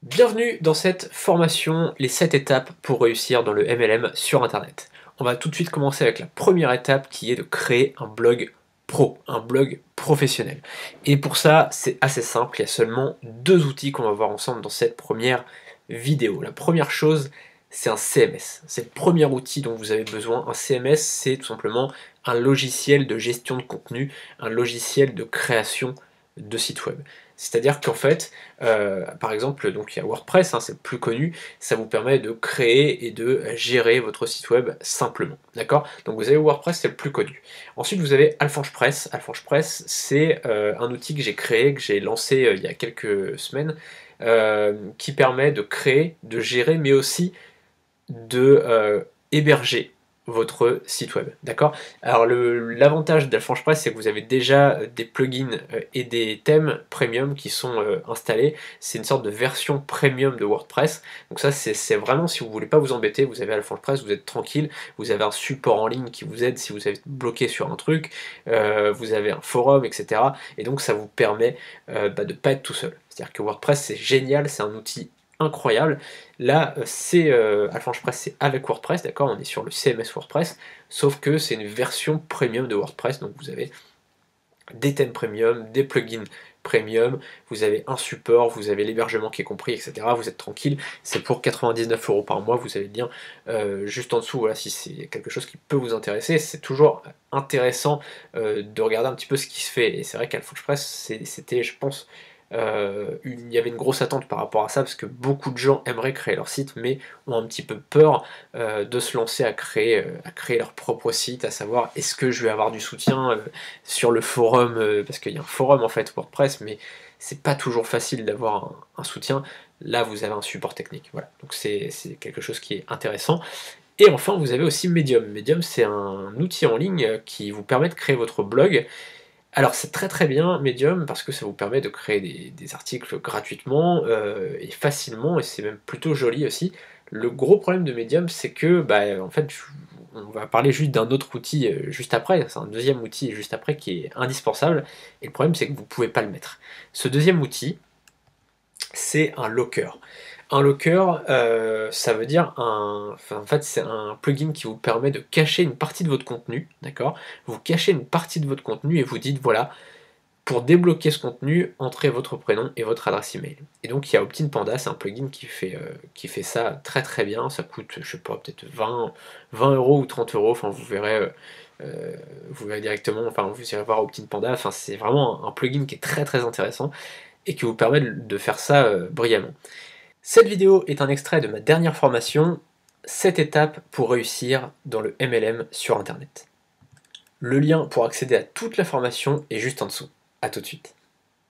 Bienvenue dans cette formation, les 7 étapes pour réussir dans le MLM sur Internet. On va tout de suite commencer avec la première étape qui est de créer un blog pro, un blog professionnel. Et pour ça, c'est assez simple, il y a seulement deux outils qu'on va voir ensemble dans cette première vidéo. La première chose, c'est un CMS. C'est le premier outil dont vous avez besoin. Un CMS, c'est tout simplement un logiciel de gestion de contenu, un logiciel de création de site web. C'est-à-dire qu'en fait, par exemple, donc il y a WordPress, hein, c'est le plus connu, ça vous permet de créer et de gérer votre site web simplement. D'accord? Donc vous avez WordPress, c'est le plus connu. Ensuite, vous avez AlphongePress. AlphongePress, c'est un outil que j'ai créé, que j'ai lancé il y a quelques semaines, qui permet de créer, de gérer, mais aussi de héberger votre site web, d'accord? Alors l'avantage d'AlphongePress, c'est que vous avez déjà des plugins et des thèmes premium qui sont installés. C'est une sorte de version premium de WordPress. Donc ça, c'est vraiment, si vous voulez pas vous embêter, vous avez AlphongePress, vous êtes tranquille, vous avez un support en ligne qui vous aide si vous êtes bloqué sur un truc, vous avez un forum, etc. Et donc ça vous permet de ne pas être tout seul. C'est-à-dire que WordPress, c'est génial, c'est un outil incroyable. Là, AlphongePress, c'est avec WordPress, d'accord? On est sur le CMS WordPress, sauf que c'est une version premium de WordPress, donc vous avez des thèmes premium, des plugins premium, vous avez un support, vous avez l'hébergement qui est compris, etc. Vous êtes tranquille, c'est pour 99 € par mois, vous avez le lien juste en dessous, voilà, si c'est quelque chose qui peut vous intéresser. C'est toujours intéressant de regarder un petit peu ce qui se fait, et c'est vrai qu'AlphongePress, c'était, je pense, il y avait une grosse attente par rapport à ça, parce que beaucoup de gens aimeraient créer leur site, mais ont un petit peu peur de se lancer à créer leur propre site, à savoir est-ce que je vais avoir du soutien sur le forum, parce qu'il y a un forum en fait WordPress, mais c'est pas toujours facile d'avoir un soutien. Là, vous avez un support technique, voilà. Donc c'est quelque chose qui est intéressant. Et enfin, vous avez aussi Medium. Medium, c'est un outil en ligne qui vous permet de créer votre blog. Alors c'est très très bien Medium parce que ça vous permet de créer des articles gratuitement et facilement, et c'est même plutôt joli aussi. Le gros problème de Medium, c'est que en fait on va parler juste d'un autre outil juste après, c'est un deuxième outil juste après qui est indispensable, et le problème c'est que vous ne pouvez pas le mettre. Ce deuxième outil, c'est un locker. Un locker, ça veut dire en fait, c'est un plugin qui vous permet de cacher une partie de votre contenu, d'accord? Vous cachez une partie de votre contenu et vous dites, voilà, pour débloquer ce contenu, entrez votre prénom et votre adresse email. Et donc il y a Opt-in Panda, c'est un plugin qui fait ça très très bien. Ça coûte, je sais pas, peut-être 20 € ou 30 €, enfin vous verrez directement, enfin vous irez voir Opt-in Panda, enfin c'est vraiment un plugin qui est très très intéressant et qui vous permet de faire ça brillamment. Cette vidéo est un extrait de ma dernière formation, 7 étapes pour réussir dans le MLM sur Internet. Le lien pour accéder à toute la formation est juste en dessous. A tout de suite.